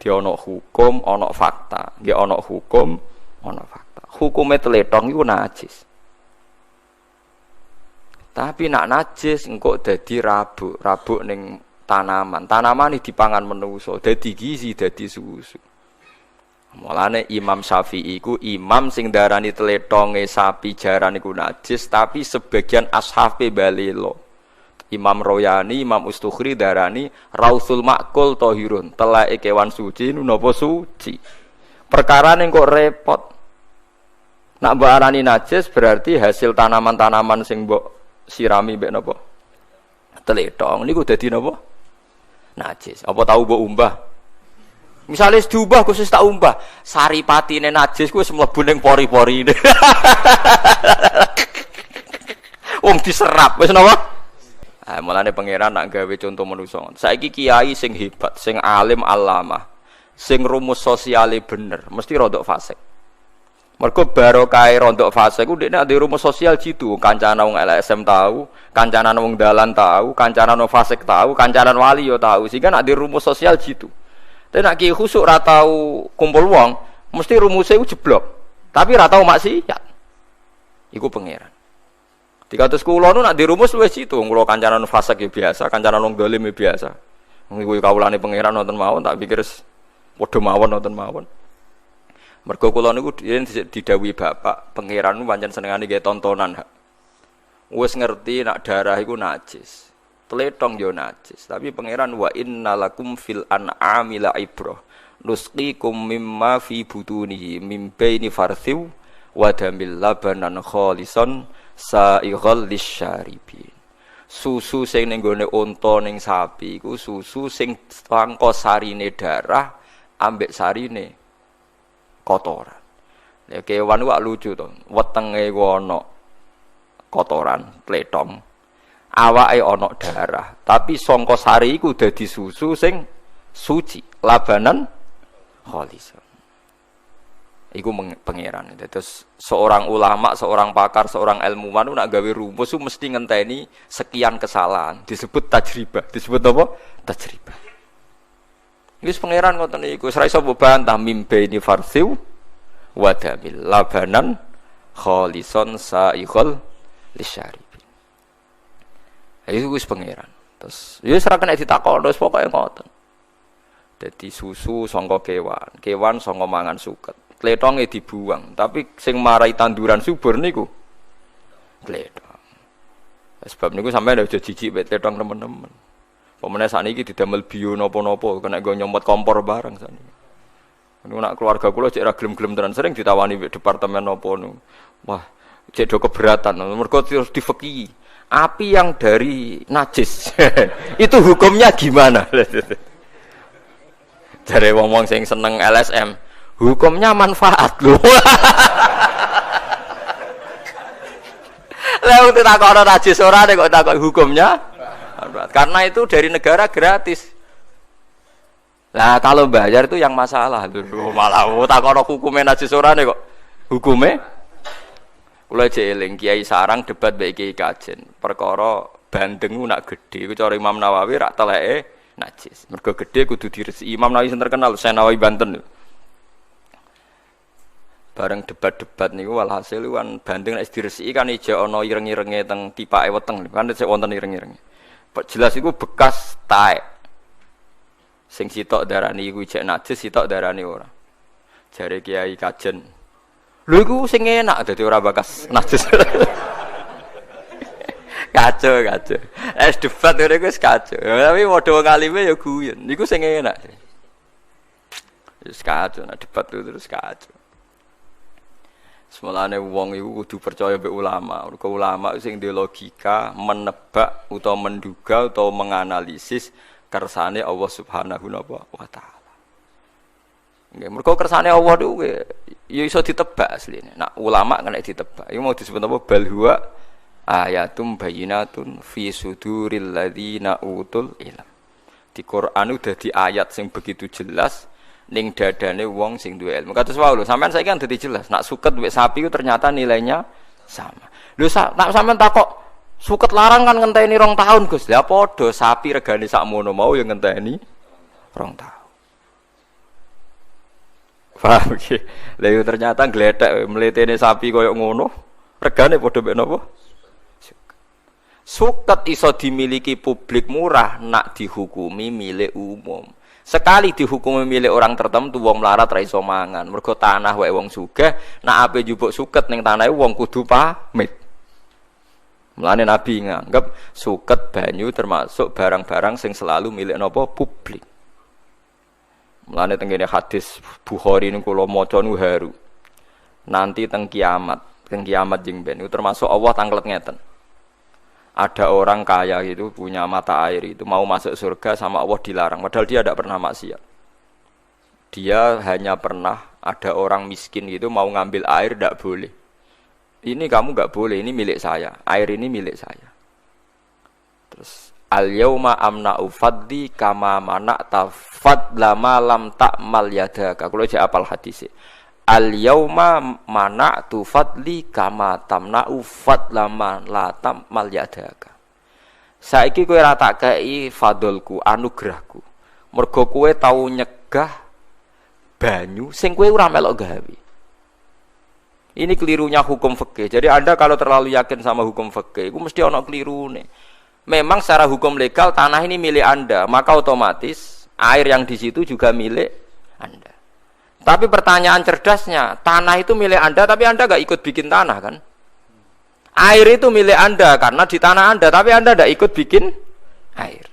Dadi ana hukum, ana fakta. Nggih ana hukum, ana fakta. Hukume tletong iku najis. Tapi nak najis engko dadi rabuk ning tanaman. Tanaman iki dipangan manusa, dadi gizi, dadi susu. Mulane Imam Syafi'i iku imam sing darani tletonge sapi jaran iku najis, tapi sebagian ashabe balelo. Imam Royani, Imam Ustukhri darani Rausul Ma'kul Tahirun, telake kewan suci napa suci. Perkarane kok repot. Nak mbok arani najis berarti hasil tanaman-tanaman sing mbok sirami mbek napa? Tletong niku dadi napa? Najis. Apa tahu mbok umbah? Misale diubah khusus tak umbah, saripatine najis kuwi wis mlebu ning pori-porine. Wong diserap wis napa? Ah mulane pangeran nak gawe contoh manusa. Saiki kiai sing hebat, sing alim alamah, sing rumus sosiale bener, mesti rodok fasik. Mergo barokahe rodok fasik ku dekne ade rumus sosial jitu, kancane wong LSM tahu, kancane wong dalan tahu, kancane wong fasik tahu, kancane wali yo tahu. Sehingga nek ade rumus sosial jitu. Tapi nak ki khusuk ra tau kumpul wong, mesti rumusé ku jeblok. Tapi ra tau maksiat. Iku pangeran. 300 kula nu nak dirumus wis situ, kula kancanan fasik ya biasa, kancanan wong dolim ya biasa. Iku kawulane pangeran wonten mawon, tak pikir padha mawon wonten mawon. Mergo kula niku didhawuhi bapak, pangeran nu pancen senengane gawe tontonan. Wis ngerti nak darah iku najis. Tletong yo najis, tapi pangeran wa innalakum fil an'ami la ibrah nusqikum mimma fi butunihi mim baini farthiw wa damil labanan khalisan sa'ighal lisyaribin. Susu sing ning gone unta ning sapi iku susu sing sangka sarine darah ambek sarine kotoran. Nek kewan ku lucu to, wetenge ku ana kotoran tletong. Awake ana darah, tapi sangka sari iku dadi susu sing suci, labanan khalisan. Iku pangeran. Terus seorang ulama, seorang pakar, seorang ilmuwan nak gawe rumus mesti ngenteni sekian kesalahan, disebut tajribah. Disebut apa? Tajribah. Wis pangeran ngoten iku, ora iso mbok bantah mimbaini farsiu wa damil labanan khalisan sa'ighal lisyari. Itu wis pangeran. Terus ya ora kena ditakon, terus pokoke ngoten. Dadi susu sangka kewan, kewan sangka mangan suket. Tletonge dibuang, tapi sing marai tanduran subur niku tletong. Sebab niku sampeyan aja jijik mek tletong teman-teman. Pemene sakniki didamel bio napa-napa, kena go nyomot kompor bareng sakniki. Niku nak keluarga kula cek ra gelem-gelem tenan, sering ditawani mek departemen napa niku. Wah, cek do keberatan, mergo terus difeki. Api yang dari najis itu hukumnya gimana? Jare wong-wong sing seneng LSM, hukumnya manfaat lho. Lah wong takon najis ora nek kok takon hukumnya manfaat. Karena itu dari negara gratis. Lah kalau bayar itu yang masalah lho. Malah takon hukumnya najis ora nek kok hukumnya. Kula eling Kiai Sarang debat mbek Kiai Kajen. Perkara bandeng nak gedhe ku cara Imam Nawawi rak teleke najis. Mergo gedhe kudu diresiki. Imam Nawawi sing terkenal Senawawi Banten. Bareng debat-debat niku walhasil kan bandeng nek diresiki kan ijo ana ireng-irenge teng tipake weteng. Kan sik wonten ireng-irenge. Jelas iku bekas taek. Sing sitok darani iku ijek najis, sitok darani ora. Jare Kiai Kajen lho iku sing enak dadi ora bakas najis. Kacau. Debat ngene iku wis kacau. Tapi padha wong alime ya guyon. Niku sing enak. Wis kacau nek debat terus kacau. Semolane wong iku kudu percaya mbek ulama. Mergo ulama sing duwe logika, menebak utawa menduga utawa menganalisis kersane Allah Subhanahu wa taala. Nggih, mergo kersane Allah niku ya iso ditebak asline. Nak ulama kena ditebak. Iku mau disebut apa? Bal huwa ayatum bayyinatun fi suduril ladzina utul ilm. Di Quran udah di ayat sing begitu jelas ning dadane wong sing duwe ilmu. Kados wae lho, sampean saiki kan dadi jelas. Nak suket mbek sapi ku ternyata nilainya sama. Lho nak sampean takok suket larang kan ngenteni 2 tahun, Gus. Lah padha sapi regane sakmono mau ya ngenteni 2 tahun. Paham iki. Lha yo ternyata gledek mletene sapi koyo ngono. Regane padha mek napa? Suket iso dimiliki publik murah nak dihukumi milik umum. Sekali dihukumi milik orang tertentu wong melarat ra iso mangan. Mergo tanah wae wong sugih, nak ape njupuk suket ning tanahe wong kudu pamit. Mulane Nabi nganggep suket banyu termasuk barang-barang sing selalu milik napa publik. Mulane tengene hadis Bukhari niku kula maca nu haru. Nanti teng kiamat jeng ben itu termasuk Allah tanglet ngeten. Ada orang kaya itu punya mata air itu mau masuk surga sama Allah dilarang padahal dia tidak pernah maksiat. Dia hanya pernah ada orang miskin gitu mau ngambil air tidak boleh. Ini kamu nggak boleh, ini milik saya. Air ini milik saya. Terus al-yauma amna'u fadli kama mana'ta fadla ma lam ta'mal yadaka. Kalau aja apal hadis. Al-yauma mana'tu fadli kama tamna'u fadla ma la ta'mal yadaka. Saiki kowe ra tak kei fadlku, anugerahku. Mergo kowe tau nyegah banyu sing kowe ora melok gawe. Ini kelirunya hukum fikih. Jadi Anda kalau terlalu yakin sama hukum fikih, itu mesti ono kelirune. Memang secara hukum legal tanah ini milik Anda, maka otomatis air yang di situ juga milik Anda. Tapi pertanyaan cerdasnya, tanah itu milik Anda, tapi Anda nggak ikut bikin tanah kan? Air itu milik Anda karena di tanah Anda, tapi Anda nggak ikut bikin air.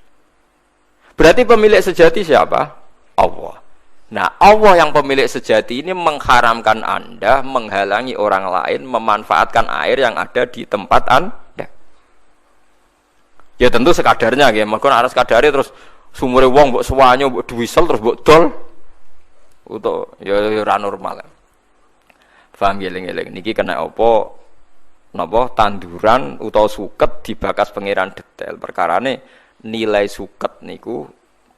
Berarti pemilik sejati siapa? Allah. Nah, Allah yang pemilik sejati ini mengharamkan Anda menghalangi orang lain memanfaatkan air yang ada di tempat Anda. Ya tentu sekadarnya ya, maka harus sekadare terus sumure wong mbok suwanyo mbok duwisel terus mbok dol. Untuk ya ora normal. Paham ngeling-eling niki kena apa napa tanduran utawa suket dibakas pangeran detail. Perkarane nilai suket niku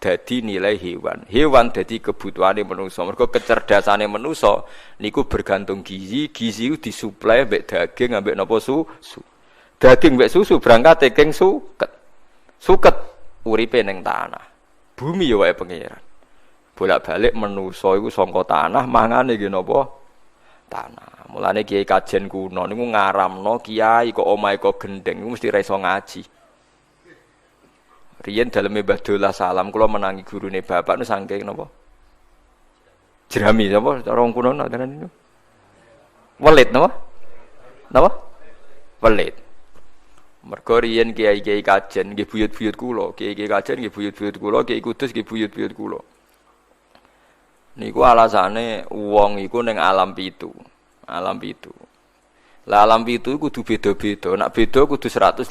dadi nilai hewan. Hewan dadi kebutuhane manusa. Mergo kecerdasane manusa niku bergantung gizi. Gizi itu disuplai mbek daging ambek napa susu. Daging mbek susu berangkat saking suket. Suket uripe ning tanah. Bumi ya wae pangeran. Bolak-balik manusa iku saka tanah mangane nggih napa? Tanah. Mulane kiai kajen kuno niku ngaramno kiai kok omahe kok gendeng niku mesti ra iso ngaji. Riyen daleme Mbah Dolah Salam kula menangi gurune bapak nu saking napa? Jerami napa cara wong kuno tenan niku? Welit napa? Napa? Welit. Mergo riyen kiai-kiai kajen nggih buyut-buyut kula, kiai-kiai kajen nggih buyut-buyut kula, kiai kudus nggih buyut-buyut kula. Niku alasane wong iku ning alam pitu. Alam pitu. Lah alam pitu kudu beda-beda. Nek beda kudu 180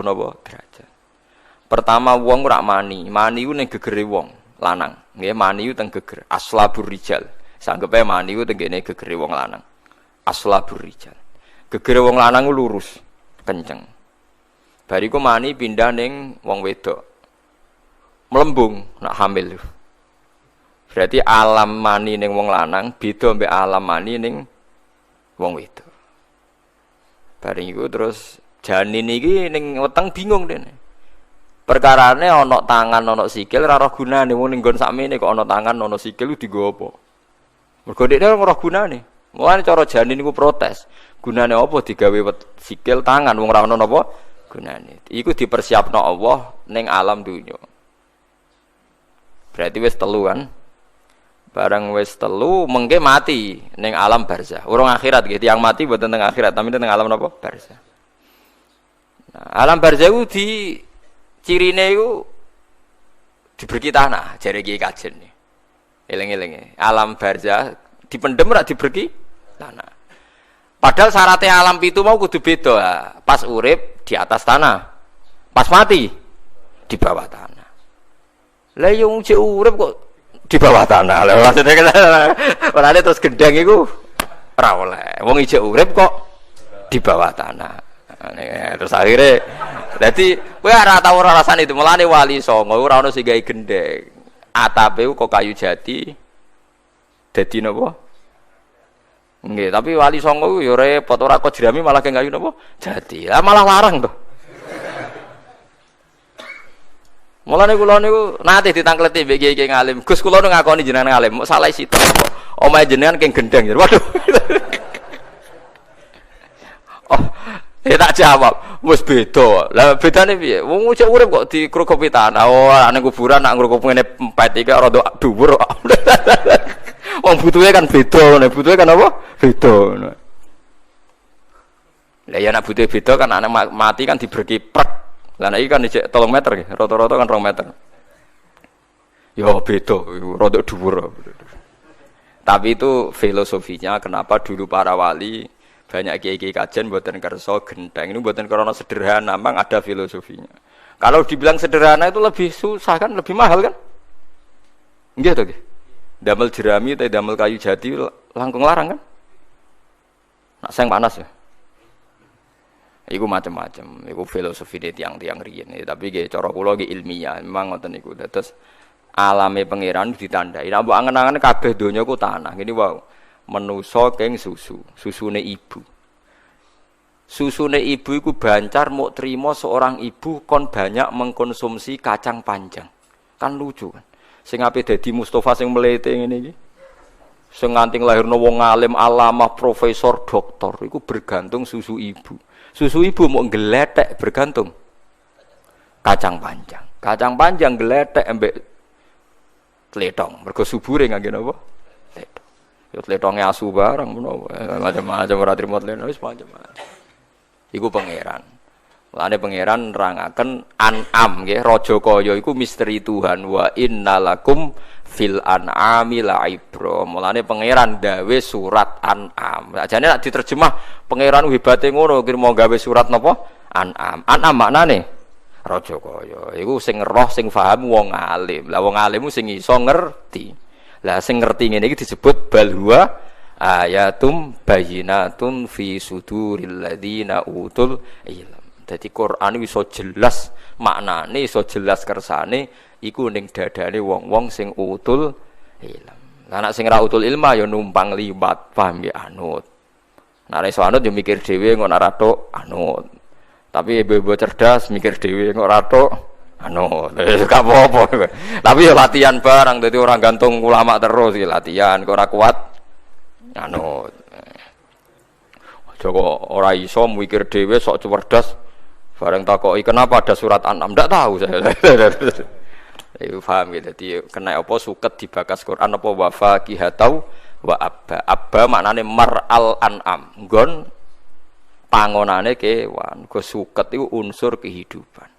napa derajat. Pertama wong ora mani. Mani ku ning gegere wong lanang. Nggih mani ku teng geger. Aslabur rijal. Sanggepe mani ku tengene gegere wong lanang. Aslabur rijal. Gegere wong lanang ku lurus, kenceng. Bariku mani pindah ning wong wedok. Melembung nak hamil. Berarti alam mani ning wong lanang beda mbek alam mani ning wong wedok. Bareng iku terus janin iki ning weteng bingung dene. Perkarane ana tangan ana sikil ora roh gunane wong ning nggon sakmene kok ana tangan ana sikil dienggo apa. Mergo dekne ora roh gunane. Mulane cara janin iku protes. Gunane apa digawe sikil tangan wong ora ana napa gunane. Iku dipersiapno Allah ning alam dunya. Berarti wis telu kan? Barang wis telu mengke mati ning alam barzah. Urung akhirat nggih, tiyang mati mboten teng akhirat, tapi teng alam napa? Barzah. Nah, alam barzah iku di cirine iku diberki tanah, jare Kiai Kajen. Eling-elinge. Alam barzah dipendem ora diberki tanah. Padahal syaratnya alam pitu mau kudu beda. Pas urip di atas tanah. Pas mati di bawah tanah. Lah yo cek urip kok di bawah tanah. Lah maksudnya ora terus gendeng iku ora oleh. Wong ijek urip kok di bawah tanah. Terus akhirnya dadi kowe ora tau ora rasane itu mulane wali songo ora ono sing gawe gendeng. Atape kok kayu jati dadi napa? Nggih, tapi wali songo yo repot ora kok jerami malah kayu napa? Jati. Lah malah larang to. Mulane kula niku nate ditangkleti mbek kiai-kiai ngalim. Gus kula nu ngakoni jenengan ngalim, mok salah sithik Omahe jenengan keng gendeng. Waduh. Oh, tak jawab. Wis beda. Lah bedane piye? Wong cek urip kok dikrukupi tanah. Oh, nek kuburan nak ngrukup ngene empet iki rada dhuwur. Wong butuhe kan beda, nek butuhe kan apa? Beda ngono. Lah ya nek butuhe beda kan anak mati kan diberki prek. Lah nek iki kan cek 3 meter iki, rata-rata kan 2 meter. Ya beda, rada dhuwur. Tapi itu filosofinya kenapa dulu para wali banyak kiai-kiai kajian buatan kerso genteng ini buatan karena sederhana, memang ada filosofinya. Kalau dibilang sederhana itu lebih susah kan, lebih mahal kan? Enggak tuh, damel jerami atau damel kayu jati langkung larang kan? Nak sayang panas ya. Iku macam-macam, iku filosofi dari tiang-tiang riyen. Tapi gak cara kula ge ilmiah, memang ngoten niku. Terus alame pangeran ditandai. Nek mbok angen-angen kabeh donya ku tanah. Ngene wae. Menusa keng susune ibu. Susune ibu iku bancar mau terima seorang ibu kon banyak mengkonsumsi kacang panjang. Kan lucu kan. Sing ape dadi Mustafa sing mlete ngene iki. Sing nganti lahirno wong alim, alamah, profesor, doktor iku bergantung susu ibu. Susu ibu mau ngeletek bergantung kacang panjang. Kacang panjang ngeletek embek tletong. Mergo subure ngangge napa? Tletong. Yo tletonge asu barang ngono macam-macam ora trimo tletong wis macam-macam. Iku pangeran. Mulane pangeran nerangaken an'am nggih raja kaya iku misteri Tuhan wa innalakum fil an'ami la'ibra. Mulane pangeran gawe surat an'am. Ajane nek diterjemah pangeran hebate ngono kira mau gawe surat napa? An'am. An'am maknane raja kaya. Iku sing roh sing paham wong alim. Lah wong alim sing iso ngerti. Lah sing ngerti ngene iki disebut balhuwa ayatum bayyinatun fi suduril ladzina utul ilm. Dadi Quran iso jelas maknane, iso jelas kersane iku ning dadane wong-wong sing utul ilm. Lah nek sing ra utul ilma ya numpang liwat, paham ya anut. Nek iso anut ya mikir dhewe ngono ora tok anut. Tapi ibu-ibu cerdas mikir dhewe kok ora tok gak apa-apa. Tapi ya latihan barang, jadi orang gantung ulama terus ya latihan, kok ora kuat Joko ora iso mikir dhewe sok cerdas. Bareng takoki kenapa ada surat An'am, ndak tahu saya. Iku paham gitu. Jadi kena apa suket dibakas Quran apa wa faqihatau wa abba. Abba maknane mar'al an'am. Nggon pangonane kewan. Go suket iku unsur kehidupan.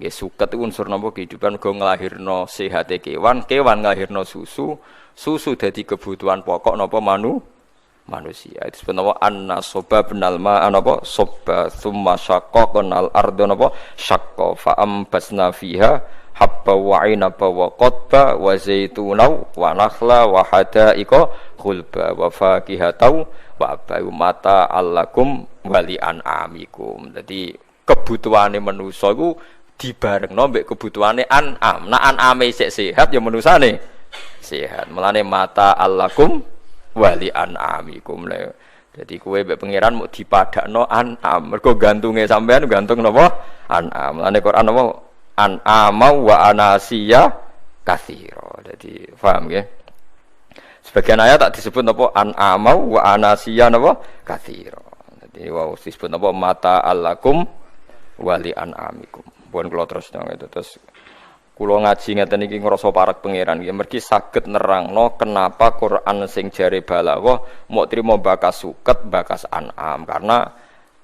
Nggih suket iku unsur napa kehidupan go nglahirno sehate kewan, kewan nglahirno susu, susu dadi kebutuhan pokok napa manusia. Itu sebenarnya an-nasoba benal ma napa sobba tsumma syaqqaqnal arda napa syaqqa fa ambasna fiha habba wa 'inaba wa qadba wa zaituna wa nakhla wa hadaiqa khulba wa faqihatan wa mata allakum wali an'amikum. Jadi kebutuhane manusa iku dibarengno mbek kebutuhane an'am. Nek an'ame isih sehat ya manusane sehat. Mulane mata allakum wali an'amikum. Jadi kowe mbek pangeran mau dipadakno an'am. Mergo gantunge sampean gantung napa? An'am. Mulane Quran napa? An'ama wa anasiya katsira. Jadi paham nggih? Sebagian ayat tak disebut napa? An'ama wa anasiya napa? Katsira. Jadi wow disebut napa? Mata allakum wali an'amikum. Pun kula terus itu terus kula ngaji ngeten iki ngrasa parek pangeran iki mergi saged nerangno kenapa Quran sing jare balaghah mau trimo bakas suket bakas an'am karena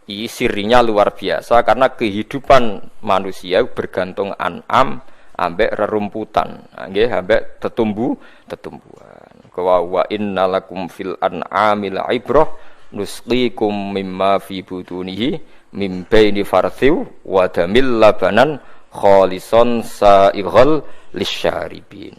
sirinya luar biasa karena kehidupan manusia bergantung an'am ambek rerumputan nggih ambek tetumbuhan wa innalakum fil an'ami la'ibrah nusqikum mimma fi butunihi mim baini farthiw wa damil labanan khalison sa'ighal lisyaribin.